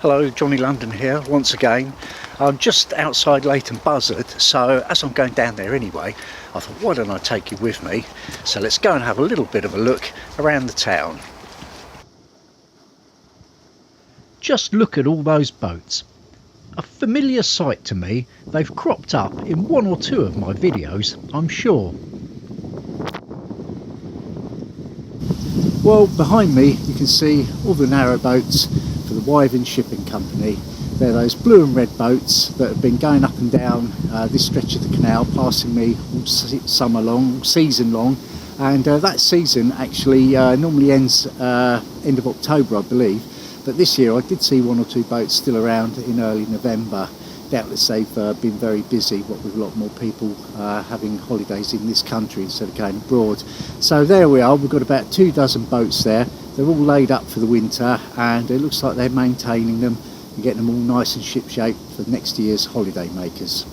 Hello, Johnny London here once again. I'm just outside Leighton Buzzard, so as I'm going down there anyway, I thought, why don't I take you with me? So let's go and have a little bit of a look around the town. Just look at all those boats. A familiar sight to me. They've cropped up in one or two of my videos, I'm sure. Well, behind me you can see all the narrowboats for the Wyvern Shipping Company. They're those blue and red boats that have been going up and down this stretch of the canal, passing me all summer long, all season long, and that season actually normally ends end of October, I believe, but this year I did see one or two boats still around in early November. Doubtless they've been very busy, what with a lot more people having holidays in this country instead of going abroad. So there we are, we've got about 24 boats there. They're all laid up for the winter and it looks like they're maintaining them and getting them all nice and ship-shape for next year's holiday makers.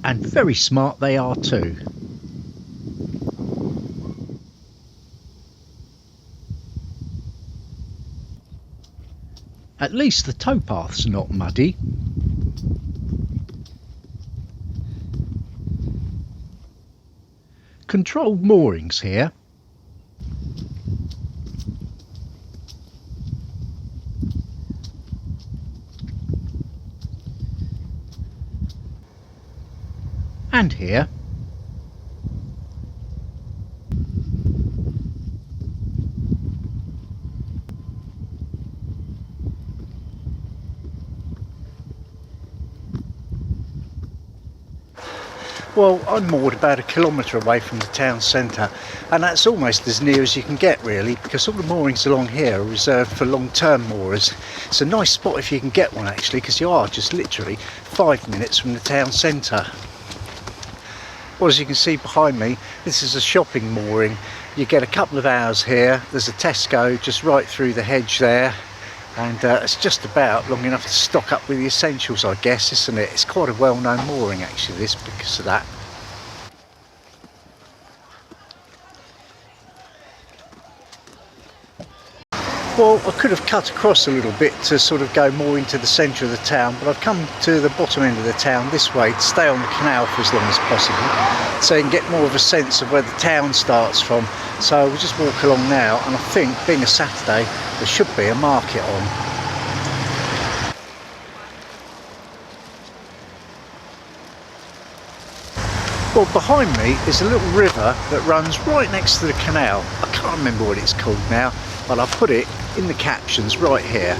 And very smart they are too. At least the towpath's not muddy. Controlled moorings here. And here. Well, I'm moored about 1 kilometre away from the town centre, and that's almost as near as you can get really, because all the moorings along here are reserved for long-term moorers. It's a nice spot if you can get one actually, because you are just literally 5 minutes from the town centre. Well, as you can see behind me, this is a shopping mooring. You get a couple of hours here. There's a Tesco just right through the hedge there. And it's just about long enough to stock up with the essentials, I guess, isn't it? It's quite a well-known mooring actually, this, because of that. Well, I could have cut across a little bit to sort of go more into the centre of the town, but I've come to the bottom end of the town this way to stay on the canal for as long as possible, so you can get more of a sense of where the town starts from. So we'll just walk along now, and I think, being a Saturday, there should be a market on. Well, behind me is a little river that runs right next to the canal. I can't remember what it's called now, but I'll put it in the captions right here.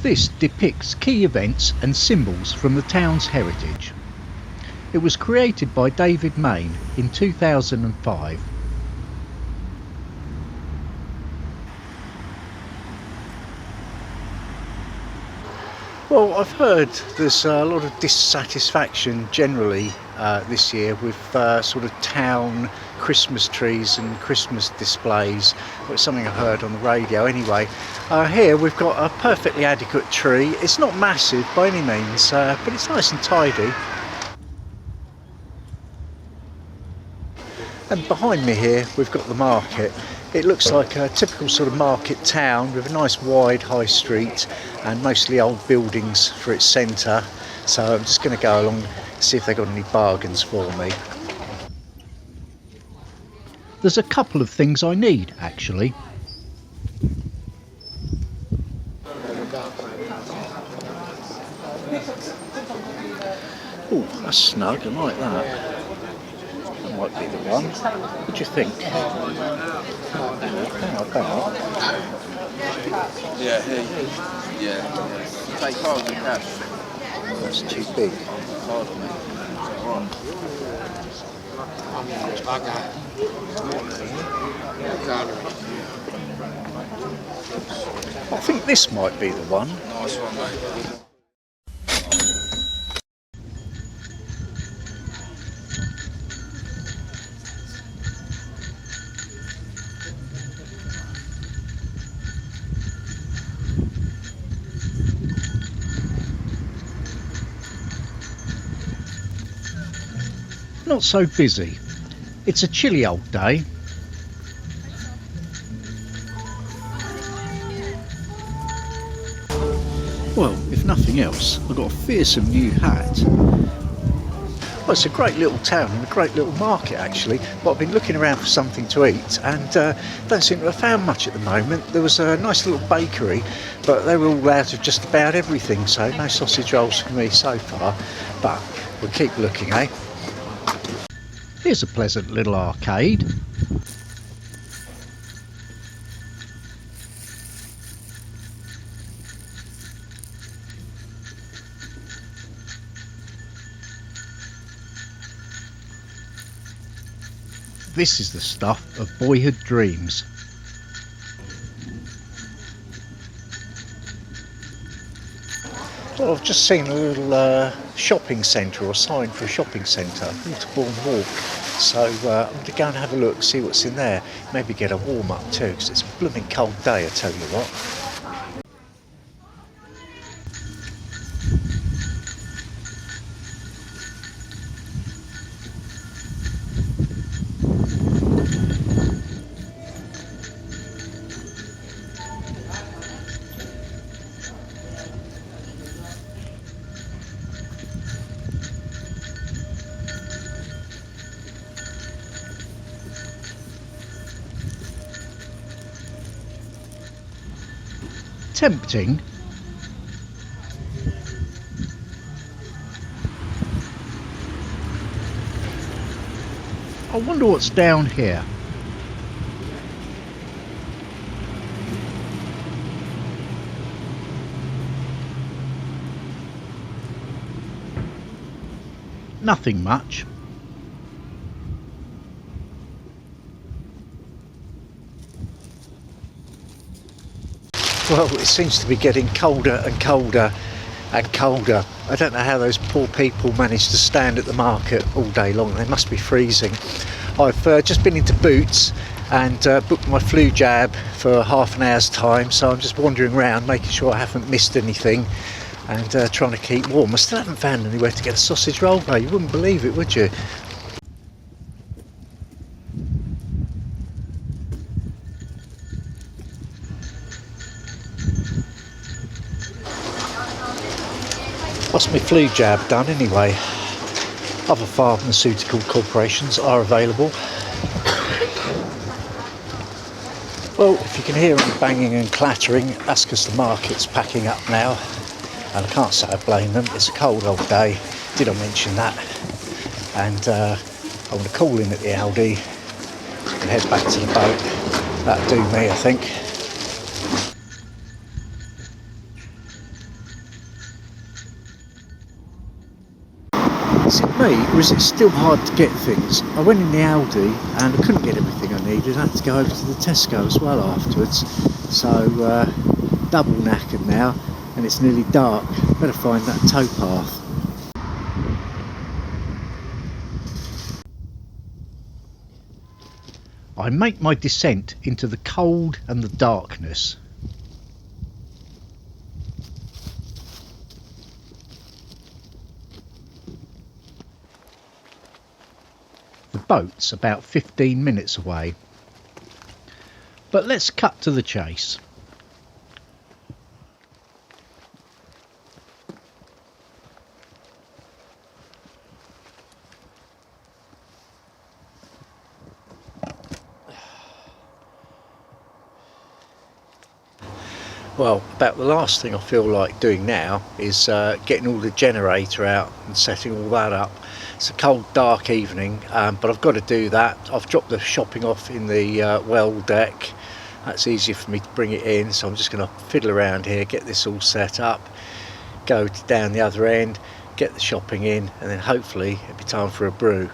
This depicts key events and symbols from the town's heritage. It was created by David Main in 2005. Well, I've heard there's a lot of dissatisfaction generally this year with sort of town Christmas trees and Christmas displays. It's something I heard on the radio anyway. Here we've got a perfectly adequate tree. It's not massive by any means, but it's nice and tidy. And behind me here we've got the market. It looks like a typical sort of market town with a nice wide high street and mostly old buildings for its centre. So I'm just going to go along and see if they've got any bargains for me. There's a couple of things I need actually. Oh, that's snug, I like that. That might be the one. What do you think? About. Yeah, yeah. Take cards and cash. That's too big. I think this might be the one. Nice one, mate. Not so busy. It's a chilly old day. nothing else, I've got a fearsome new hat. Well, it's a great little town and a great little market actually, but I've been looking around for something to eat and don't seem to have found much at the moment. There was a nice little bakery, but they were all out of just about everything, so no sausage rolls for me so far, but we'll keep looking, eh? Here's a pleasant little arcade. This is the stuff of boyhood dreams. Well, I've just seen a little shopping centre or sign for a shopping centre, Waterbourne Walk. So I'm going to go and have a look, see what's in there. Maybe get a warm up too, because it's a blooming cold day, I tell you what. Tempting. I wonder what's down here. Nothing much. Well, it seems to be getting colder and colder and colder. I don't know how those poor people manage to stand at the market all day long. They must be freezing. I've just been into Boots and booked my flu jab for half an hour's time, so I'm just wandering around making sure I haven't missed anything and trying to keep warm. I still haven't found anywhere to get a sausage roll though. You wouldn't believe it, would you? What's my flu jab done anyway? Other pharmaceutical corporations are available. Well, if you can hear them banging and clattering, that's because the market's packing up now. And I can't say I blame them, it's a cold old day. Did I mention that? And I want to call in at the Aldi and head back to the boat. That'll do me, I think. Is it me, or is it still hard to get things? I went in the Aldi and I couldn't get everything I needed. I had to go over to the Tesco as well afterwards. So, double knackered now, and it's nearly dark. Better find that towpath. I make my descent into the cold and the darkness. The boat's about 15 minutes away. But let's cut to the chase. Well, about the last thing I feel like doing now is getting all the generator out and setting all that up. It's a cold, dark evening, but I've got to do that. I've dropped the shopping off in the well deck. That's easier for me to bring it in, so I'm just going to fiddle around here, get this all set up, go down the other end, get the shopping in, and then hopefully it'll be time for a brew.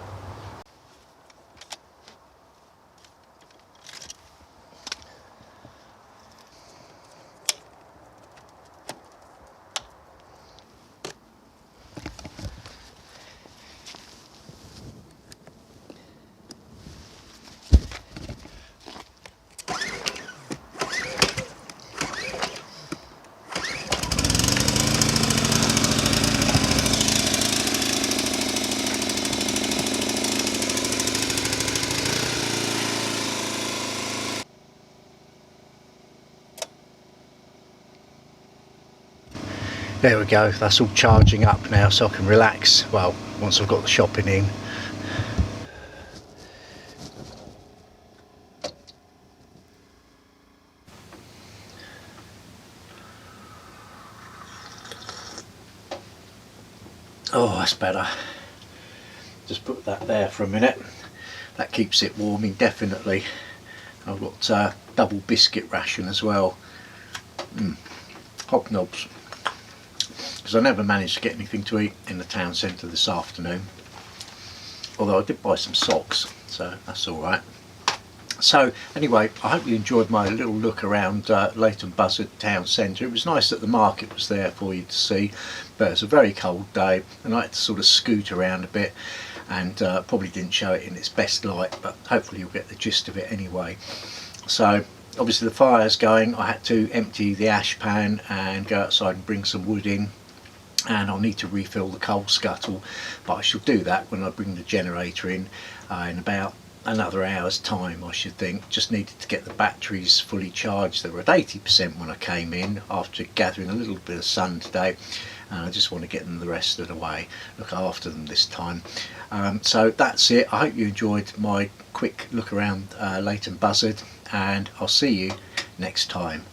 There we go, that's all charging up now, so I can relax, well, once I've got the shopping in. Oh, that's better. Just put that there for a minute. That keeps it warm indefinitely. I've got double biscuit ration as well. Hobnobs. Because I never managed to get anything to eat in the town centre this afternoon. Although I did buy some socks, so that's alright. So anyway, I hope you enjoyed my little look around Leighton Buzzard town centre. It was nice that the market was there for you to see, but it's a very cold day and I had to sort of scoot around a bit, and probably didn't show it in its best light, but hopefully you'll get the gist of it anyway. So obviously the fire's going. I had to empty the ash pan and go outside and bring some wood in, and I'll need to refill the coal scuttle, but I shall do that when I bring the generator in about another hour's time, I should think. Just needed to get the batteries fully charged. They were at 80% when I came in after gathering a little bit of sun today, and I just want to get them the rest of the way, look after them this time. So that's it. I hope you enjoyed my quick look around Leighton Buzzard, and I'll see you next time.